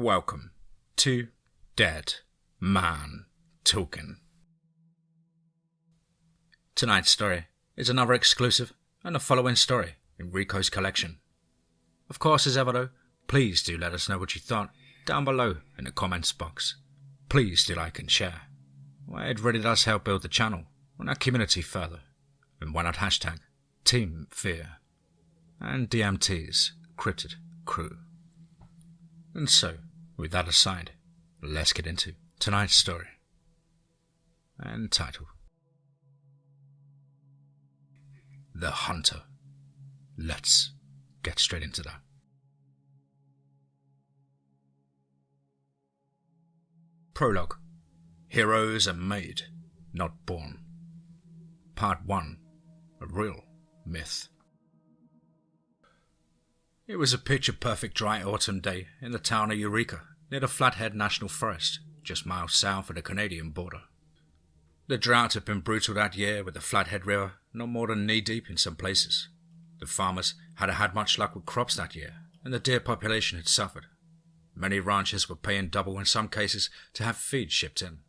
Welcome to Dead Man Talking. Tonight's story is another exclusive and the following story in Rico's collection. Of course, as ever though, please do let us know what you thought down below in the comments box. Please do like and share. Well, it really does help build the channel and our community further. And why not hashtag TeamFEAR and DMT's Cryptid crew. And so, with that aside, let's get into tonight's story. And title: The Hunter. Let's get straight into that. Prologue: Heroes are made, not born. Part 1: A Real Myth. It was a picture-perfect dry autumn day in the town of Eureka, near the Flathead National Forest, just miles south of the Canadian border. The drought had been brutal that year, with the Flathead River not more than knee-deep in some places. The farmers hadn't had much luck with crops that year, and the deer population had suffered. Many ranchers were paying double in some cases to have feed shipped in.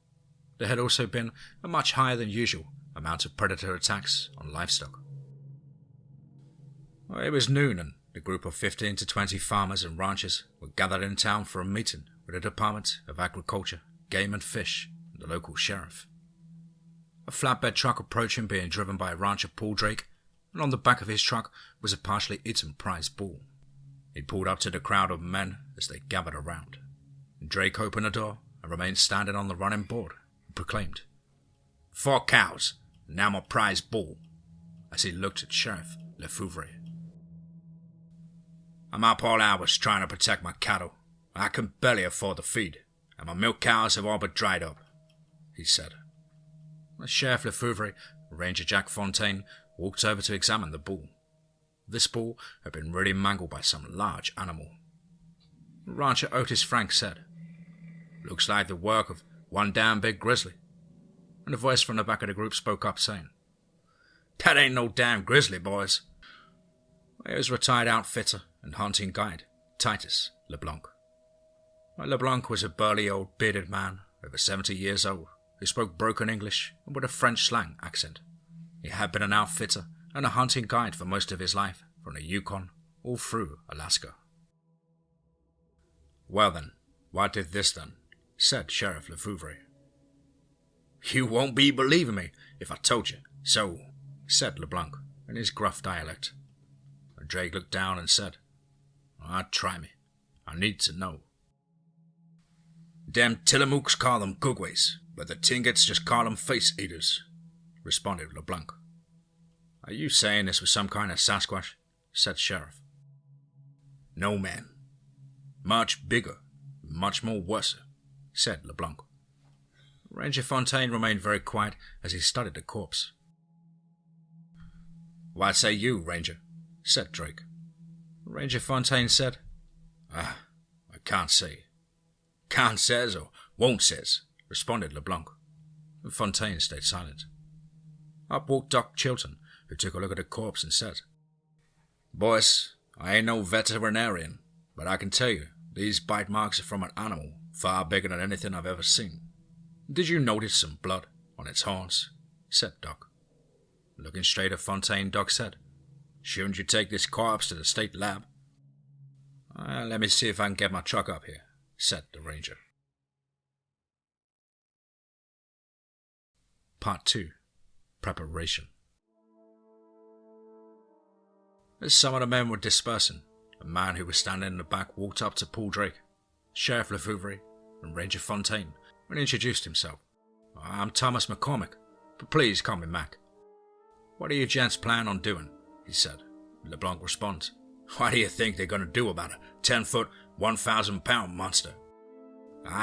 There had also been a much higher than usual amount of predator attacks on livestock. It was noon, and the group of 15 to 20 farmers and ranchers were gathered in town for a meeting with the Department of Agriculture, Game and Fish, and the local sheriff. A flatbed truck approached him, being driven by rancher Paul Drake, and on the back of his truck was a partially eaten prize bull. He pulled up to the crowd of men as they gathered around. Drake opened the door and remained standing on the running board and proclaimed, 4 cows, and now my prize bull, as he looked at Sheriff Lefevre. I'm up all hours trying to protect my cattle. I can barely afford the feed, and my milk cows have all but dried up, he said. As Sheriff Lefevre, Ranger Jack Fontaine, walked over to examine the bull. This bull had been really mangled by some large animal. Rancher Otis Frank said, Looks like the work of one damn big grizzly. And a voice from the back of the group spoke up saying, That ain't no damn grizzly, boys. It was retired outfitter and hunting guide, Titus LeBlanc. LeBlanc was a burly old bearded man, over 70 years old, who spoke broken English and with a French slang accent. He had been an outfitter and a hunting guide for most of his life, from the Yukon all through Alaska. Well then, what did this then? Said Sheriff Lefevre. You won't be believing me if I told you, so, said LeBlanc in his gruff dialect. Drake looked down and said, Try me. I need to know. Them Tillamook's call them Gugwes, but the Tingets just call them face-eaters, responded LeBlanc. Are you saying this was some kind of Sasquatch? Said Sheriff. No, man. Much bigger, much more worse, said LeBlanc. Ranger Fontaine remained very quiet as he studied the corpse. What say you, Ranger? Said Drake. Ranger Fontaine said, I can't say. Can't says or won't says, responded LeBlanc. Fontaine stayed silent. Up walked Doc Chilton, who took a look at the corpse and said, Boys, I ain't no veterinarian, but I can tell you these bite marks are from an animal far bigger than anything I've ever seen. Did you notice some blood on its horns? Said Doc. Looking straight at Fontaine, Doc said, Shouldn't you take this corpse to the state lab? Let me see if I can get my truck up here, said the ranger. Part 2: Preparation. As some of the men were dispersing, a man who was standing in the back walked up to Paul Drake, Sheriff Lefevre, and Ranger Fontaine, and introduced himself. I'm Thomas McCormick, but please call me Mac. What do you gents plan on doing? He said. LeBlanc responds, What do you think they're going to do about a 10-foot, 1,000-pound monster?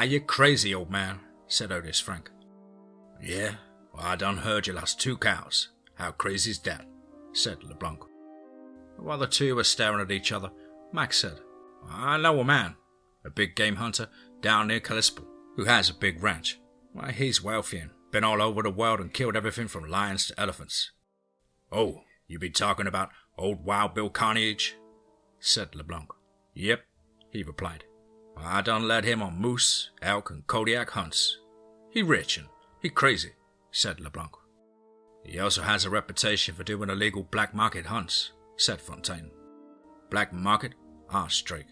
You're crazy, old man, said Otis Frank. Yeah, well, I done heard you lost 2 cows. How crazy's that? Said LeBlanc. While the two were staring at each other, Mac said, I know a man, a big game hunter down near Kalispell, who has a big ranch. Why, he's wealthy and been all over the world and killed everything from lions to elephants. Oh, you be talking about old Wild Bill Carnage? Said LeBlanc. Yep, he replied. I done led him on moose, elk, and Kodiak hunts. He rich and he crazy, said LeBlanc. He also has a reputation for doing illegal black market hunts, said Fontaine. Black market? Asked Drake.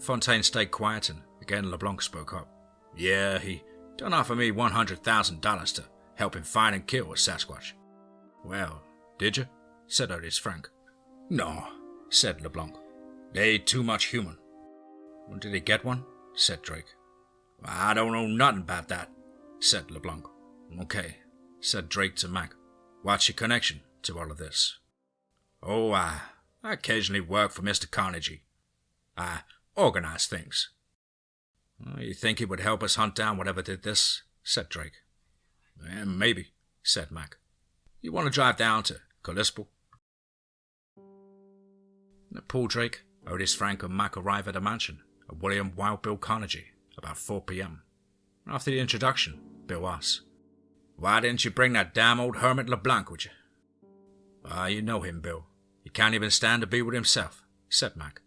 Fontaine stayed quiet and again LeBlanc spoke up. Yeah, he done offer me $100,000 to help him find and kill a Sasquatch. Well, did you? Said Otis Frank. No, said LeBlanc. They too much human. Well, did he get one? Said Drake. I don't know nothing about that, said LeBlanc. Okay, said Drake to Mac. What's your connection to all of this? Oh, I occasionally work for Mr. Carnegie. I organize things. You think he would help us hunt down whatever did this? Said Drake. Maybe, said Mac. You want to drive down to Kalispel? Paul Drake, Otis Frank and Mac arrive at a mansion of William Wild Bill Carnegie about 4 p.m. After the introduction, Bill asks, Why didn't you bring that damn old hermit LeBlanc with you? You know him, Bill. He can't even stand to be with himself, said Mac.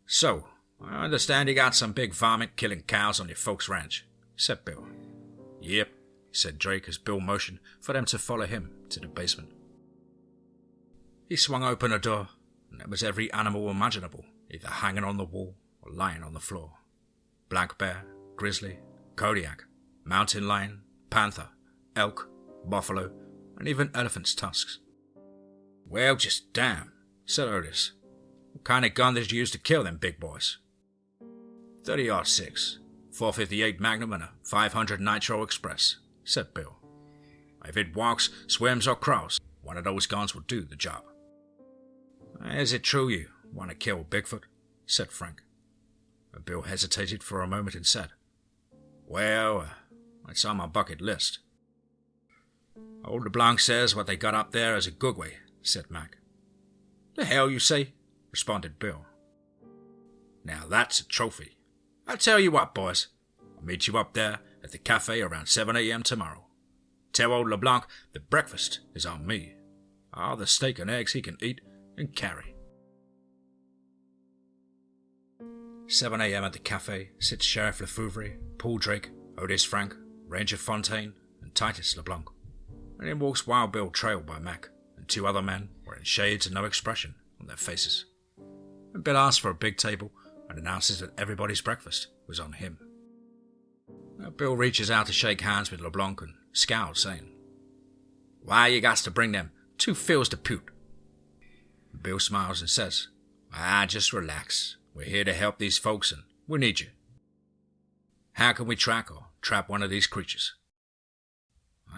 So, I understand you got some big varmint killing cows on your folks' ranch, said Bill. Yep, said Drake as Bill motioned for them to follow him to the basement. He swung open a door, and there was every animal imaginable, either hanging on the wall or lying on the floor. Black bear, grizzly, Kodiak, mountain lion, panther, elk, buffalo, and even elephant's tusks. Well, just damn, said Otis. What kind of gun did you use to kill them big boys? 30-06, 458 Magnum and a 500 Nitro Express, said Bill. If it walks, swims, or crawls, one of those guns will do the job. Is it true you want to kill Bigfoot? Said Frank. Bill hesitated for a moment and said, Well, it's on my bucket list. Old LeBlanc says what they got up there is a Gugwe, said Mac. The hell you say? Responded Bill. Now that's a trophy. I'll tell you what, boys. I'll meet you up there at the cafe around 7 a.m. tomorrow. Tell old LeBlanc that breakfast is on me. All the steak and eggs he can eat and carry. 7 a.m. at the cafe sits Sheriff Lefevre, Paul Drake, Otis Frank, Ranger Fontaine, and Titus LeBlanc. And in walks Wild Bill trailed by Mac, and 2 other men wearing shades and no expression on their faces. And Bill asks for a big table and announces that everybody's breakfast was on him. Now Bill reaches out to shake hands with LeBlanc and scowls, saying, Why you got to bring them 2 fills to Pute? Bill smiles and says, just relax. We're here to help these folks and we need you. How can we track or trap one of these creatures?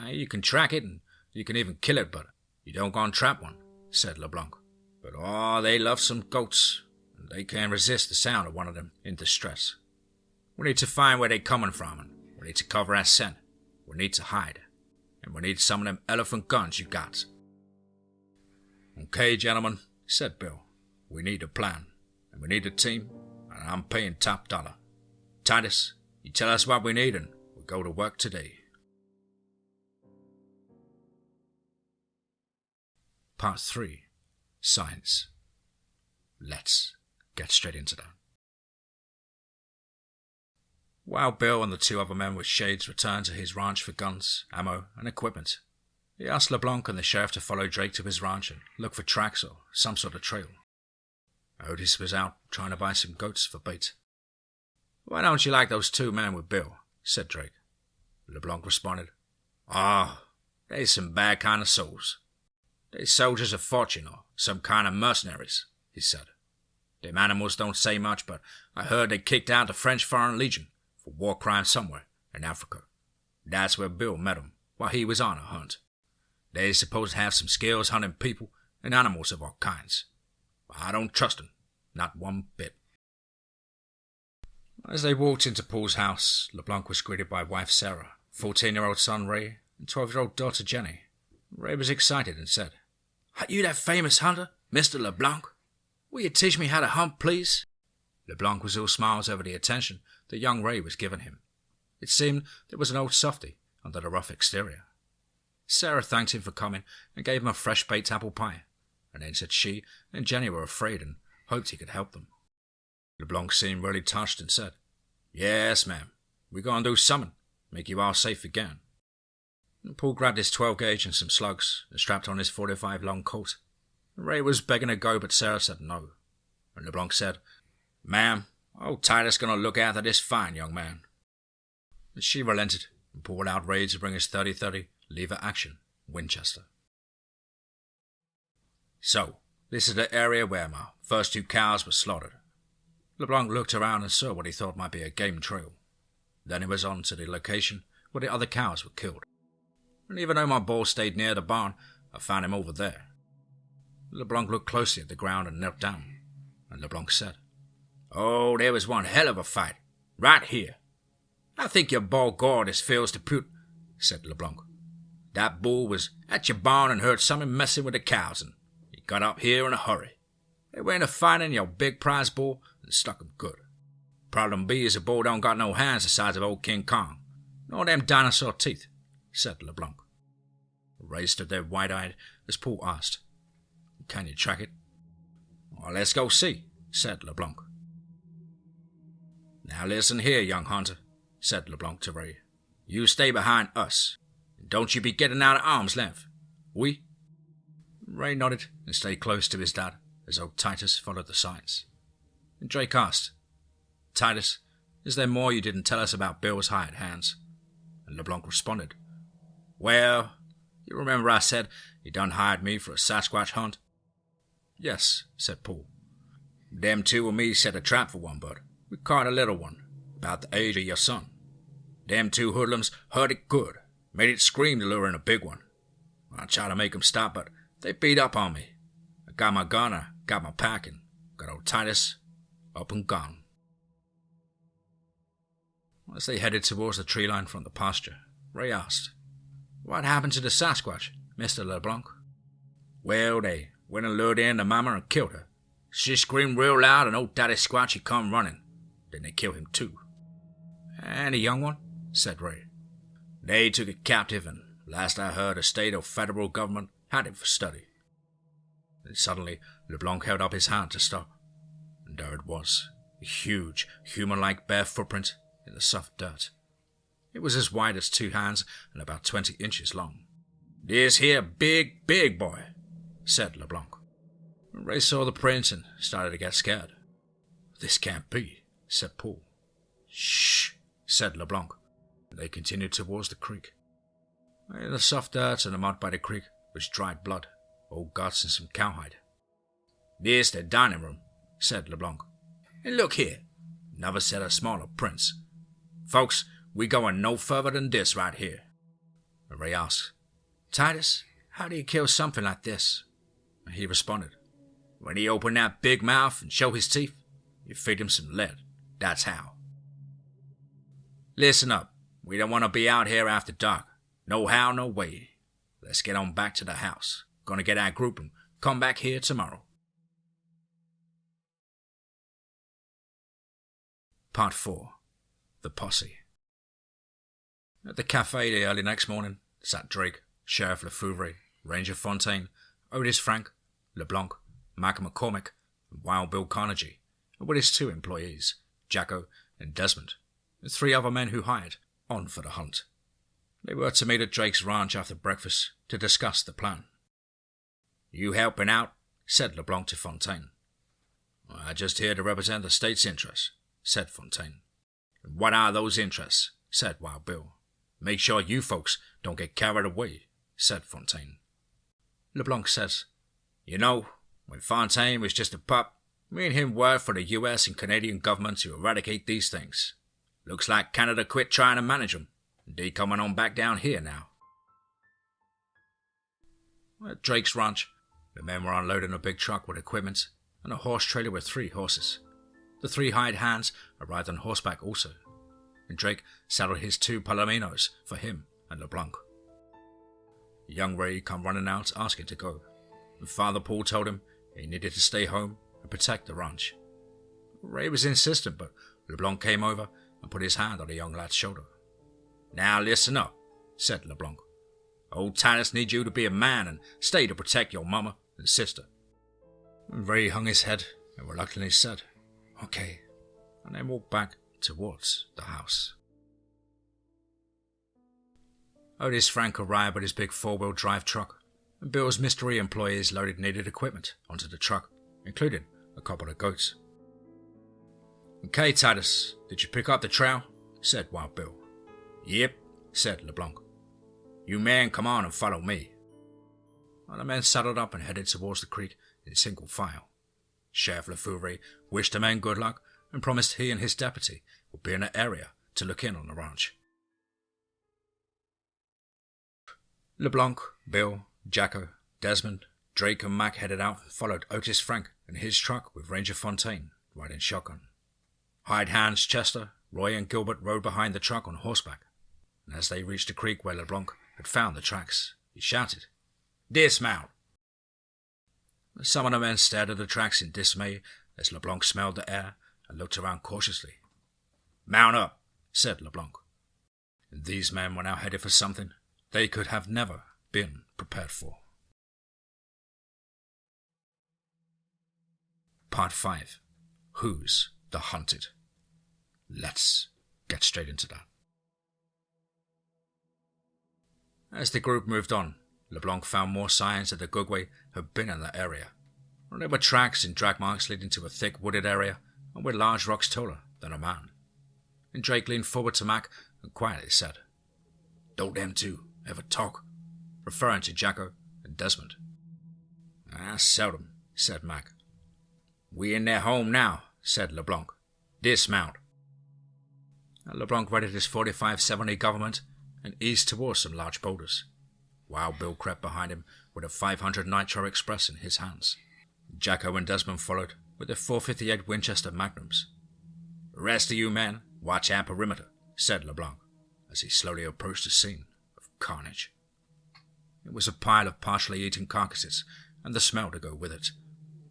You can track it and you can even kill it, but you don't go and trap one, said LeBlanc. But they love some goats, and they can't resist the sound of one of them in distress. We need to find where they're coming from, and we need to cover our scent. We need to hide, and we need some of them elephant guns you got. Okay, gentlemen, said Bill. We need a plan, and we need a team, and I'm paying top dollar. Titus, you tell us what we need, and we'll go to work today. Part 3. Science. Let's get straight into that. Wild Bill and the 2 other men with shades returned to his ranch for guns, ammo, and equipment. He asked LeBlanc and the sheriff to follow Drake to his ranch and look for tracks or some sort of trail. Otis was out trying to buy some goats for bait. Why don't you like those 2 men with Bill? Said Drake. LeBlanc responded, They some bad kind of souls. They soldiers of fortune or some kind of mercenaries, he said. Them animals don't say much, but I heard they kicked out the French Foreign Legion for war crimes somewhere in Africa. That's where Bill met 'em while he was on a hunt. They supposed to have some skills hunting people and animals of all kinds. I don't trust 'em, not one bit. As they walked into Paul's house, LeBlanc was greeted by wife Sarah, 14-year-old son Ray, and 12-year-old daughter Jenny. Ray was excited and said, Are you that famous hunter, Mr. LeBlanc? Will you teach me how to hunt, please? LeBlanc was all smiles over the attention that young Ray was giving him. It seemed there was an old softy under the rough exterior. Sarah thanked him for coming and gave him a fresh-baked apple pie, and then said she and Jenny were afraid and hoped he could help them. LeBlanc seemed really touched and said, "Yes, ma'am. We're going to do something. Make you all safe again." And Paul grabbed his 12-gauge and some slugs and strapped on his 45 long coat. Ray was begging to go, but Sarah said no. And LeBlanc said, "Ma'am, old Titus going to look after this fine young man." And she relented and pulled out Ray to bring his 30-30 lever action Winchester. "So, this is the area where my first 2 cows were slaughtered." LeBlanc looked around and saw what he thought might be a game trail. Then he was on to the location where the other cows were killed. And even though my bull stayed near the barn, I found him over there. LeBlanc looked closely at the ground and knelt down. And LeBlanc said, "Oh, there was one hell of a fight. Right here. I think your bull gored his feels to put," said LeBlanc. "That bull was at your barn and heard something messing with the cows, and he got up here in a hurry. They went to finding your big prize bull and stuck him good. Problem be is the bull don't got no hands the size of old King Kong, nor them dinosaur teeth," said LeBlanc. Ray stood there wide-eyed as Paul asked, "Can you track it?" "Well, let's go see," said LeBlanc. "Now listen here, young hunter," said LeBlanc to Ray. "You stay behind us. Don't you be getting out of arm's length. We?" Ray nodded and stayed close to his dad as old Titus followed the signs. And Drake asked, "Titus, is there more you didn't tell us about Bill's hired hands?" And LeBlanc responded, "Well, you remember I said he done hired me for a Sasquatch hunt?" "Yes," said Paul. "Them 2 and me set a trap for one, bud. We caught a little one, about the age of your son. Them 2 hoodlums heard it good, made it scream to lure in a big one. I tried to make 'em stop, but they beat up on me. I got my gun, I got my pack, and got old Titus up and gone." As they headed towards the tree line from the pasture, Ray asked, "What happened to the Sasquatch, Mr. LeBlanc?" "Well, they went and lured in the mama and killed her. She screamed real loud and old Daddy Squatch he come running. Then they killed him too." "And the young one?" said Ray. "They took it captive, and last I heard the state or federal government had it for study." Then suddenly LeBlanc held up his hand to stop. And there it was, a huge, human-like bare footprint in the soft dirt. It was as wide as 2 hands and about 20 inches long. "This here big boy," said LeBlanc. Ray saw the print and started to get scared. "This can't be," said Paul. "Shh," said LeBlanc. They continued towards the creek. In the soft dirt and the mud by the creek was dried blood, old guts and some cowhide. "This the dining room," said LeBlanc. "And look here, another set of smaller prints. Folks, we going no further than this right here." And Ray asked, "Titus, how do you kill something like this?" And he responded, "When he open that big mouth and show his teeth, you feed him some lead. That's how." "Listen up. We don't want to be out here after dark. No how, no way. Let's get on back to the house. Gonna get our group and come back here tomorrow." Part 4. The Posse. At the cafe the early next morning sat Drake, Sheriff Lefevre, Ranger Fontaine, Otis Frank, LeBlanc, Mac McCormick, and Wild Bill Carnegie, and with his 2 employees, Jacko and Desmond, and 3 other men who hired, on for the hunt. They were to meet at Drake's ranch after breakfast to discuss the plan. "You helping out?" said LeBlanc to Fontaine. "I just here to represent the state's interests," said Fontaine. "And what are those interests?" said Wild Bill. "Make sure you folks don't get carried away," said Fontaine. LeBlanc says, "You know, when Fontaine was just a pup, me and him worked for the US and Canadian government to eradicate these things. Looks like Canada quit trying to manage them, and they coming on back down here now." At Drake's ranch, the men were unloading a big truck with equipment and a horse trailer with 3 horses. The 3 hired hands arrived on horseback also, and Drake saddled his 2 palominos for him and LeBlanc. Young Ray come running out asking to go, and Father Paul told him he needed to stay home and protect the ranch. Ray was insistent, but LeBlanc came over and put his hand on the young lad's shoulder. "Now listen up," said LeBlanc. "Old Titus needs you to be a man and stay to protect your mama and sister." And Ray hung his head and reluctantly said, "Okay, and then walked back towards the house. Otis Frank arrived with his big four-wheel drive truck, and Bill's mystery employees loaded needed equipment onto the truck, including a couple of goats. "Okay, Titus, did you pick up the trail?" said Wild Bill. "Yep," said LeBlanc. "You men come on and follow me." And the men saddled up and headed towards the creek in single file. Sheriff Lefevre wished the men good luck and promised he and his deputy would be in the area to look in on the ranch. LeBlanc, Bill, Jacko, Desmond, Drake and Mac headed out and followed Otis Frank and his truck with Ranger Fontaine riding shotgun. Hired hands Chester, Roy and Gilbert rode behind the truck on horseback, and as they reached the creek where LeBlanc had found the tracks, he shouted, "Dismount!" Some of the men stared at the tracks in dismay as LeBlanc smelled the air and looked around cautiously. "Mount up," said LeBlanc. And these men were now headed for something they could have never been prepared for. Part 5. Who's the Hunted? Let's get straight into that. As the group moved on, LeBlanc found more signs that the Gugwe had been in the area. There were tracks and drag marks leading to a thick wooded area and with large rocks taller than a man. And Drake leaned forward to Mac and quietly said, "Don't them two ever talk?" referring to Jacko and Desmond. "Seldom," said Mac. "We in their home now," said LeBlanc. "Dismount." LeBlanc readied his 45-70 government and eased towards some large boulders. Wild Bill crept behind him with a 500 Nitro Express in his hands. Jacko and Desmond followed with their 458 Winchester Magnums. "The rest of you men, watch our perimeter," said LeBlanc, as he slowly approached the scene of carnage. It was a pile of partially eaten carcasses, and the smell to go with it.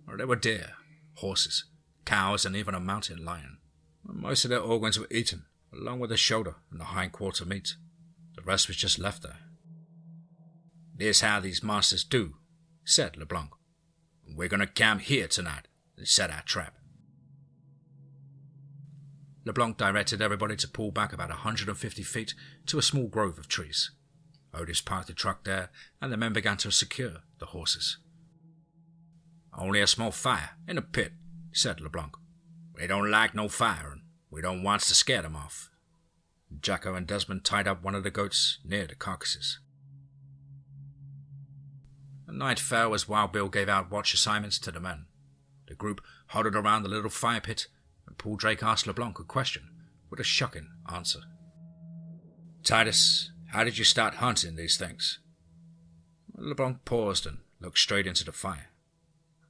There were deer, horses, cows, and even a mountain lion. Most of their organs were eaten, along with the shoulder and the hindquarter meat. The rest was just left there. "This how these monsters do," said LeBlanc. "We're going to camp here tonight and set our trap." LeBlanc directed everybody to pull back about 150 feet to a small grove of trees. Otis parked the truck there, and the men began to secure the horses. "Only a small fire in a pit," said LeBlanc. "We don't like no fire, and we don't want to scare them off." Jacko and Desmond tied up one of the goats near the carcasses. The night fell as Wild Bill gave out watch assignments to the men. The group huddled around the little fire pit, and Paul Drake asked LeBlanc a question with a shocking answer. "Titus, how did you start hunting these things?" LeBlanc paused and looked straight into the fire.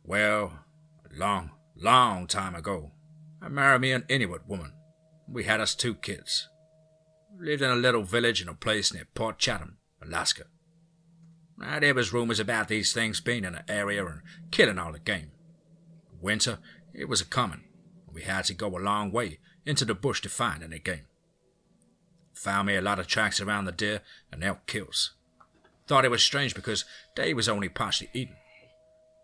"Well, a long time ago, I married me an Inuit woman. We had us 2 kids. We lived in a little village in a place near Port Chatham, Alaska. There was rumors about these things being in the area and killing all the game. Winter, it was a common. We had to go a long way into the bush to find any game. Found me a lot of tracks around the deer and elk kills. Thought it was strange because they was only partially eaten.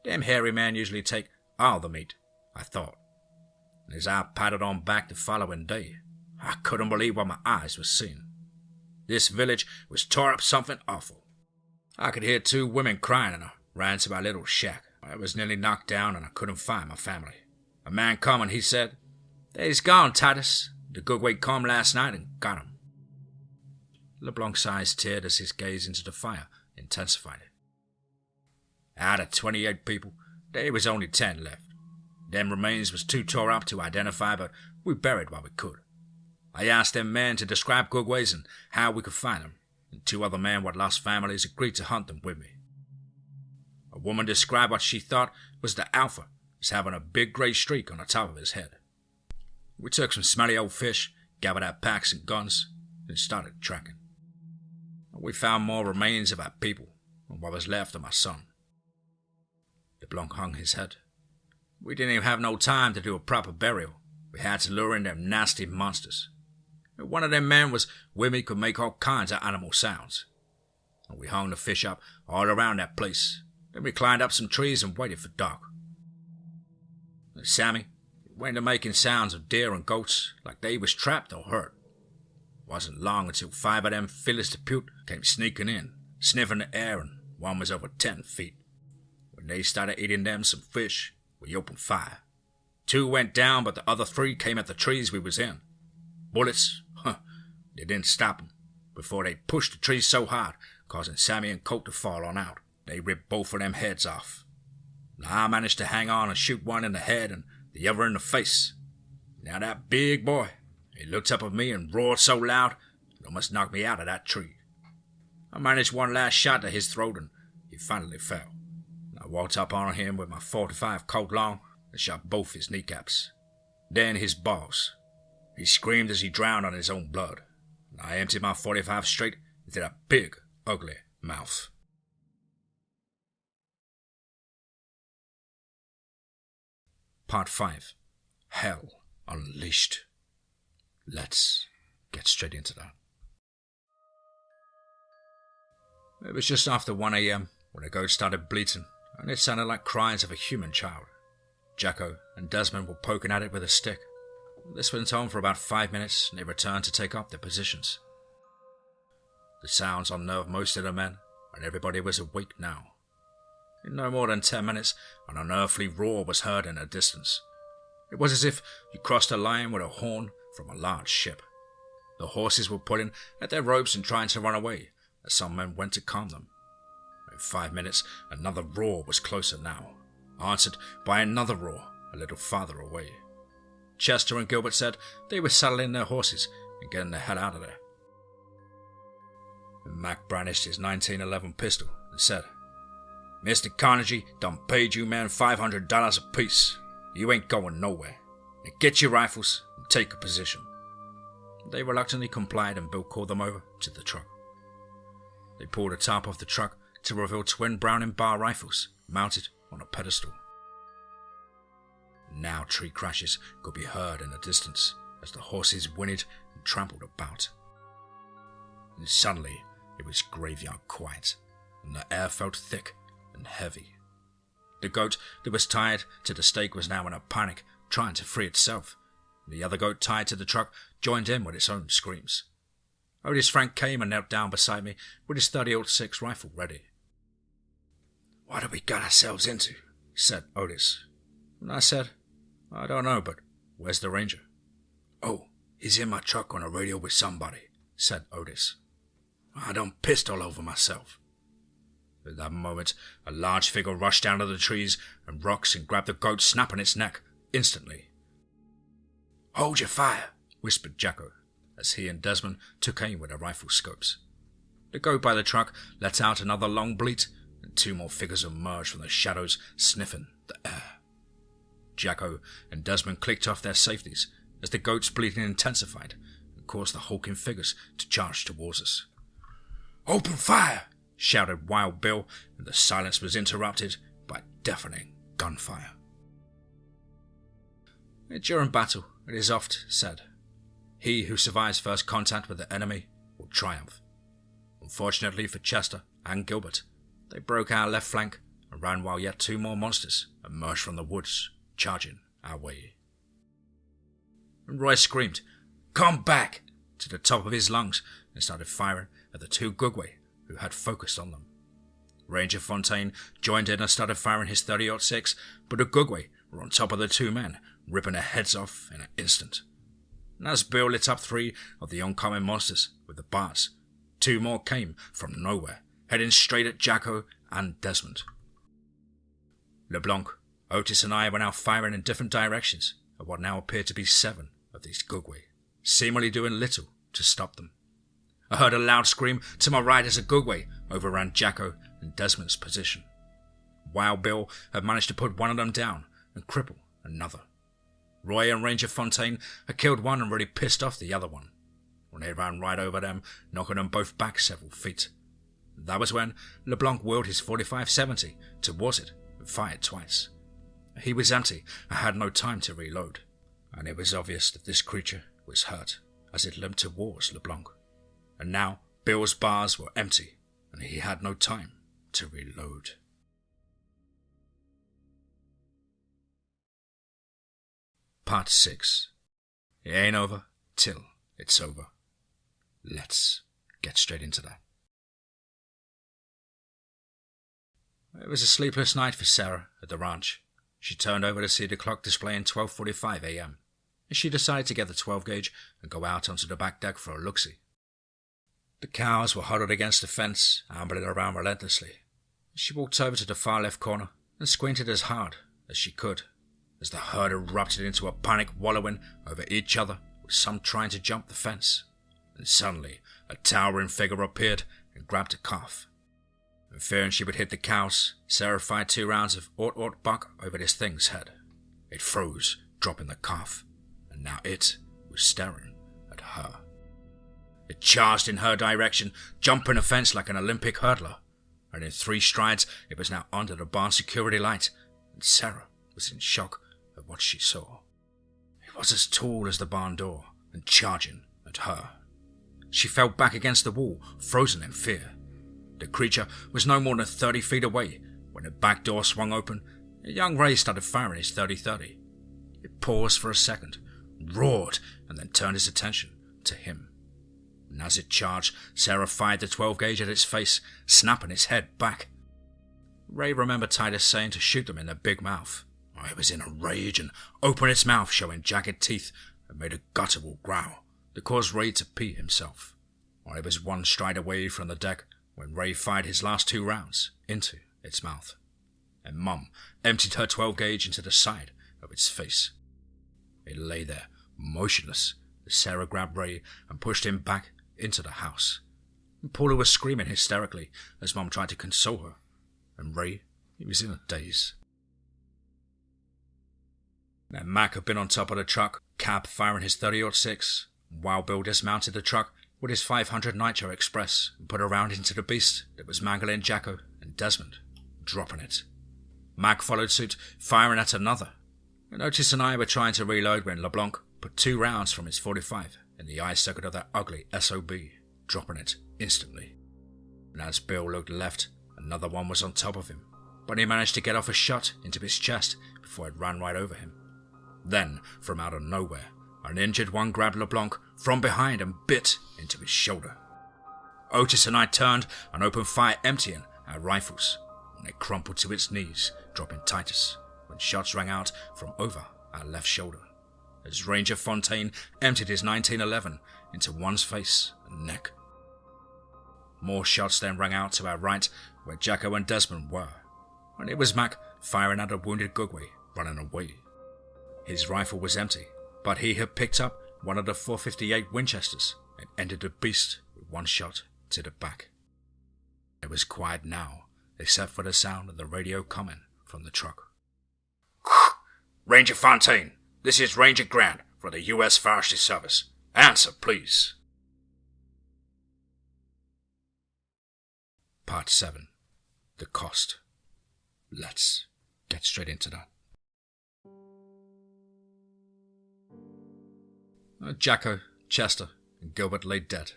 Them hairy men usually take all the meat, I thought. And as I paddled on back the following day, I couldn't believe what my eyes was seeing. This village was tore up something awful. I could hear 2 women crying and I ran to my little shack. I was nearly knocked down and I couldn't find my family. A man come and he said, 'They's gone, Titus. The Gugwe come last night and got 'em.'" LeBlanc's eyes teared as his gaze into the fire intensified. "Out of 28 people, there was only 10 left. Them remains was too tore up to identify, but we buried what we could. I asked them men to describe Gugwes and how we could find them, and 2 other men what lost families agreed to hunt them with me. A woman described what she thought was the alpha as having a big grey streak on the top of his head. We took some smelly old fish, gathered our packs and guns, and started tracking. We found more remains of our people and what was left of my son." LeBlanc hung his head. "We didn't even have no time to do a proper burial. We had to lure in them nasty monsters. One of them men was with me could make all kinds of animal sounds. And we hung the fish up all around that place. Then we climbed up some trees and waited for dark. Sammy, went to making sounds of deer and goats like they was trapped or hurt. Wasn't long until 5 of them fillies to Pute came sneaking in, sniffing the air, and one was over 10 feet. When they started eating them some fish, we opened fire. 2 went down, but the other 3 came at the trees we was in. Bullets, they didn't stop them. Before they pushed the trees so hard, causing Sammy and Colt to fall on out, they ripped both of them heads off. Now I managed to hang on and shoot one in the head and the other in the face. Now that big boy, he looked up at me and roared so loud, it almost knocked me out of that tree. I managed one last shot to his throat and he finally fell. I walked up on him with my .45 Colt long and shot both his kneecaps. Then his balls. He screamed as he drowned on his own blood. I emptied my .45 straight into that big, ugly mouth. Part 5. Hell Unleashed. Let's get straight into that. It was just after 1 a.m. when the goat started bleating, and it sounded like cries of a human child. Jacko and Desmond were poking at it with a stick. This went on for about 5 minutes, and they returned to take up their positions. The sounds unnerved most of the men, and everybody was awake now. In no more than 10 minutes, an unearthly roar was heard in the distance. It was as if you crossed a line with a horn from a large ship. The horses were pulling at their ropes and trying to run away, as some men went to calm them. In 5 minutes, another roar was closer now, answered by another roar a little farther away. Chester and Gilbert said they were saddling their horses and getting the hell out of there. Mac brandished his 1911 pistol and said, "Mr. Carnegie done paid you men $500 apiece. You ain't going nowhere. Now get your rifles and take a position." They reluctantly complied and Bill called them over to the truck. They pulled the top off the truck to reveal twin Browning bar rifles mounted on a pedestal. Now tree crashes could be heard in the distance as the horses whinnied and trampled about. And suddenly it was graveyard quiet, and the air felt thick and heavy. The goat that was tied to the stake was now in a panic, trying to free itself. The other goat tied to the truck joined in with its own screams. Otis Frank came and knelt down beside me with his .30-06 rifle ready. "What have we got ourselves into?" said Otis. And I said, "I don't know, but where's the ranger?" "Oh, he's in my truck on a radio with somebody," said Otis. "I done pissed all over myself." At that moment, a large figure rushed out of the trees and rocks and grabbed the goat, snapping its neck instantly. "Hold your fire," whispered Jacko, as he and Desmond took aim with their rifle scopes. The goat by the truck let out another long bleat, and 2 more figures emerged from the shadows, sniffing the air. Jacko and Desmond clicked off their safeties as the goat's bleating intensified and caused the hulking figures to charge towards us. "Open fire!" shouted Wild Bill, and the silence was interrupted by deafening gunfire. During battle, it is oft said, he who survives first contact with the enemy will triumph. Unfortunately for Chester and Gilbert, they broke our left flank and ran while yet 2 more monsters emerged from the woods, charging our way. And Roy screamed, "Come back!" to the top of his lungs and started firing at the 2 Gugwe who had focused on them. Ranger Fontaine joined in and started firing his .30-06, but the Gugwe were on top of the 2 men, ripping their heads off in an instant. And as Bill lit up 3 of the oncoming monsters with the bars, 2 more came from nowhere, heading straight at Jacko and Desmond. LeBlanc, Otis and I were now firing in different directions at what now appeared to be 7 of these Gugwe, seemingly doing little to stop them. I heard a loud scream to my right as a Gugwe overran Jacko and Desmond's position. Wild Bill had managed to put one of them down and cripple another. Roy and Ranger Fontaine had killed one and really pissed off the other one, when they ran right over them, knocking them both back several feet. That was when LeBlanc wheeled his .45-70 towards it and fired twice. He was empty and had no time to reload, and it was obvious that this creature was hurt as it limped towards LeBlanc. And now Bill's bars were empty, and he had no time to reload. Part 6. It ain't over till it's over. Let's get straight into that. It was a sleepless night for Sarah at the ranch. She turned over to see the clock displaying 12:45 a.m. and she decided to get the 12 gauge and go out onto the back deck for a look-see. The cows were huddled against the fence, ambling around relentlessly. She walked over to the far left corner and squinted as hard as she could as the herd erupted into a panic wallowing over each other, with some trying to jump the fence. And suddenly, a towering figure appeared and grabbed a calf. And fearing she would hit the cows, Sarah fired 2 rounds of ort buck over this thing's head. It froze, dropping the calf, and now it was staring at her. It charged in her direction, jumping a fence like an Olympic hurdler, and in 3 strides it was now under the barn security light, and Sarah was in shock at what she saw. It was as tall as the barn door, and charging at her. She fell back against the wall, frozen in fear. The creature was no more than 30 feet away when the back door swung open and young Ray started firing his .30-30. It paused for a second, roared, and then turned his attention to him. And as it charged, Sarah fired the 12 gauge at its face, snapping its head back. Ray remembered Titus saying to shoot them in the big mouth. It was in a rage and opened its mouth, showing jagged teeth, and made a guttural growl that caused Ray to pee himself. It was 1 stride away from the deck when Ray fired his last 2 rounds into its mouth, and Mum emptied her 12 gauge into the side of its face. It lay there, motionless, as Sarah grabbed Ray and pushed him back into the house. And Paula was screaming hysterically as Mum tried to console her, and Ray, he was in a daze. Now Mac had been on top of the truck, cab firing his .30-06, while Bill dismounted the truck with his 500 Nitro Express and put a round into the beast that was mangling Jacko and Desmond, dropping it. Mac followed suit, firing at another. And Otis and I were trying to reload when LeBlanc put 2 rounds from his .45 in the eye socket of that ugly SOB, dropping it instantly. And as Bill looked left, another one was on top of him, but he managed to get off a shot into his chest before it ran right over him. Then, from out of nowhere, an injured one grabbed LeBlanc from behind and bit into his shoulder. Otis and I turned and opened fire, emptying our rifles, and it crumpled to its knees, dropping Titus, when shots rang out from over our left shoulder, as Ranger Fontaine emptied his 1911 into one's face and neck. More shots then rang out to our right, where Jacko and Desmond were, and it was Mac firing at a wounded Gugwe running away. His rifle was empty, but he had picked up one of the .458 Winchesters and ended the beast with 1 shot to the back. It was quiet now, except for the sound of the radio comment from the truck. Ranger Fontaine, this is Ranger Grant for the U.S. Forestry Service. Answer, please. Part 7. The Cost. Let's get straight into that. Jacko, Chester, and Gilbert lay dead.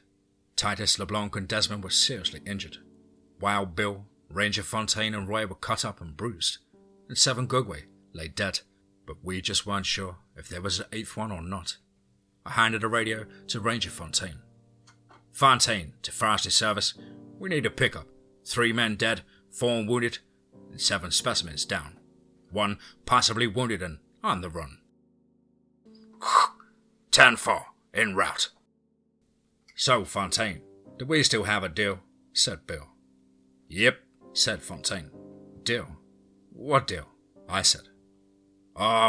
Titus, LeBlanc, and Desmond were seriously injured. Wild Bill, Ranger Fontaine, and Roy were cut up and bruised. And 7 Gugwe lay dead, but we just weren't sure if there was an 8th one or not. I handed the radio to Ranger Fontaine. Fontaine, to Forestry Service, we need a pickup. 3 men dead, 4 wounded, and 7 specimens down. 1 possibly wounded and on the run. 10-4, en route. So, Fontaine, do we still have a deal? Said Bill. Yep, said Fontaine. Deal? What deal? I said.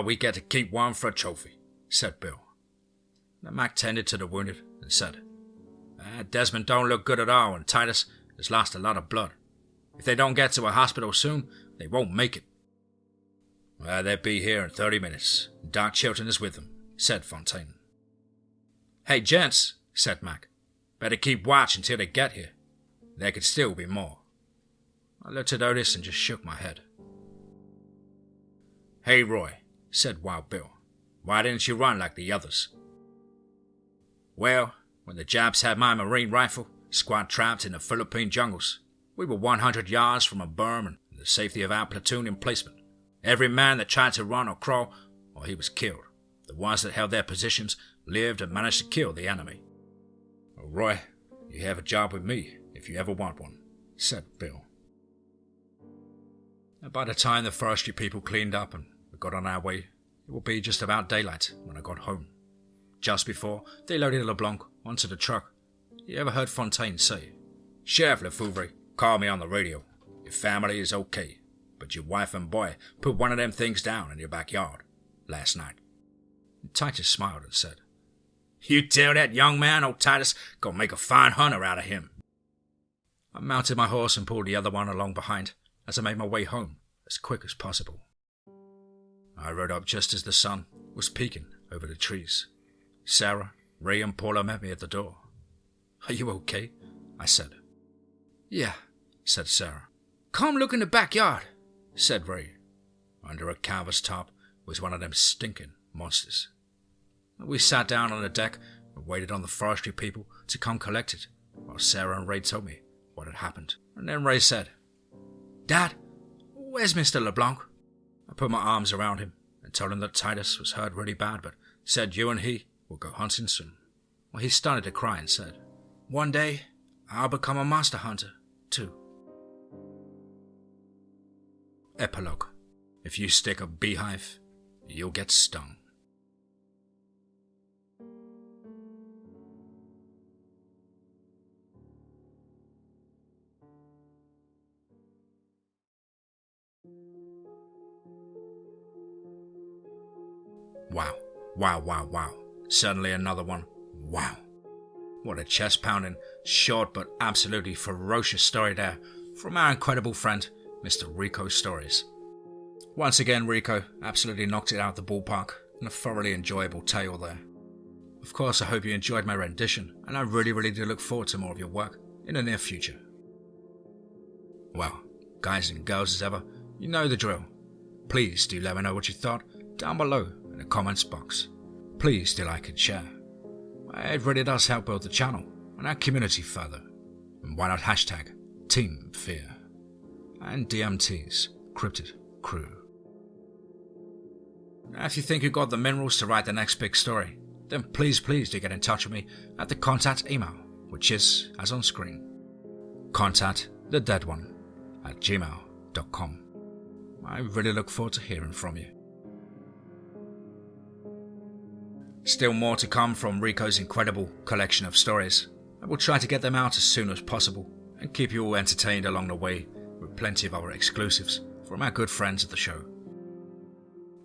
We get to keep 1 for a trophy, said Bill. The Mac tended to the wounded and said, Desmond don't look good at all, and Titus has lost a lot of blood. If they don't get to a hospital soon, they won't make it. They'll be here in 30 minutes. Doc Chilton is with them, said Fontaine. Hey, gents, said Mac. Better keep watch until they get here. There could still be more. I looked at Otis and just shook my head. Hey, Roy, said Wild Bill. Why didn't you run like the others? Well, when the Japs had my marine rifle, squad trapped in the Philippine jungles, we were 100 yards from a berm and the safety of our platoon emplacement. Every man that tried to run or crawl, he was killed. The ones that held their positions lived and managed to kill the enemy. Well, Roy, you have a job with me if you ever want one, said Bill. And by the time the forestry people cleaned up and we got on our way, it would be just about daylight when I got home. Just before they loaded LeBlanc onto the truck, you ever heard Fontaine say, "Sheriff Lefevre called me on the radio. Your family is okay, but your wife and boy put one of them things down in your backyard last night." And Titus smiled and said, "You tell that young man old Titus gonna make a fine hunter out of him." I mounted my horse and pulled the other one along behind as I made my way home as quick as possible. I rode up just as the sun was peeking over the trees. Sarah, Ray and Paula met me at the door. "Are you okay?" I said. "Yeah," said Sarah. "Come look in the backyard," said Ray. Under a canvas top was one of them stinking monsters. We sat down on the deck and waited on the forestry people to come collect it, while Sarah and Ray told me what had happened. And then Ray said, "Dad, where's Mr. LeBlanc?" I put my arms around him and told him that Titus was hurt really bad, but said you and he will go hunting soon. Well, he started to cry and said, "One day, I'll become a monster hunter, too." Epilogue. If you stick a beehive, you'll get stung. Wow, wow, wow, wow. Certainly another one. Wow. What a chest-pounding, short but absolutely ferocious story there from our incredible friend, Mr. Rico Stories. Once again, Rico absolutely knocked it out of the ballpark, and a thoroughly enjoyable tale there. Of course, I hope you enjoyed my rendition, and I really do look forward to more of your work in the near future. Well, guys and girls as ever, you know the drill. Please do let me know what you thought down below in the comments box. Please do like and share. It really does help build the channel and our community further. And why not hashtag TeamFEAR and DMT's Cryptid Crew. Now, if you think you've got the minerals to write the next big story, then please do get in touch with me at the contact email, which is as on screen. contactthedeadone@gmail.com. I really look forward to hearing from you. Still more to come from Rico's incredible collection of stories. I will try to get them out as soon as possible and keep you all entertained along the way with plenty of other exclusives from our good friends at the show.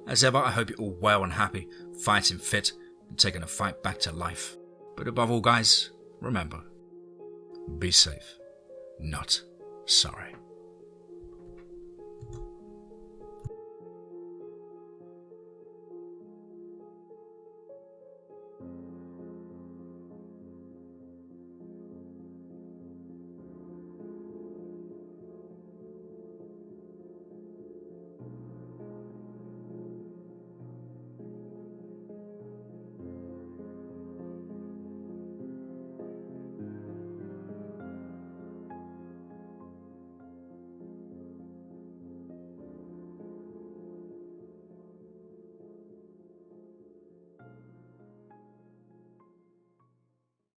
As ever, I hope you're all well and happy, fighting fit and taking a fight back to life. But above all, guys, remember, be safe, not sorry.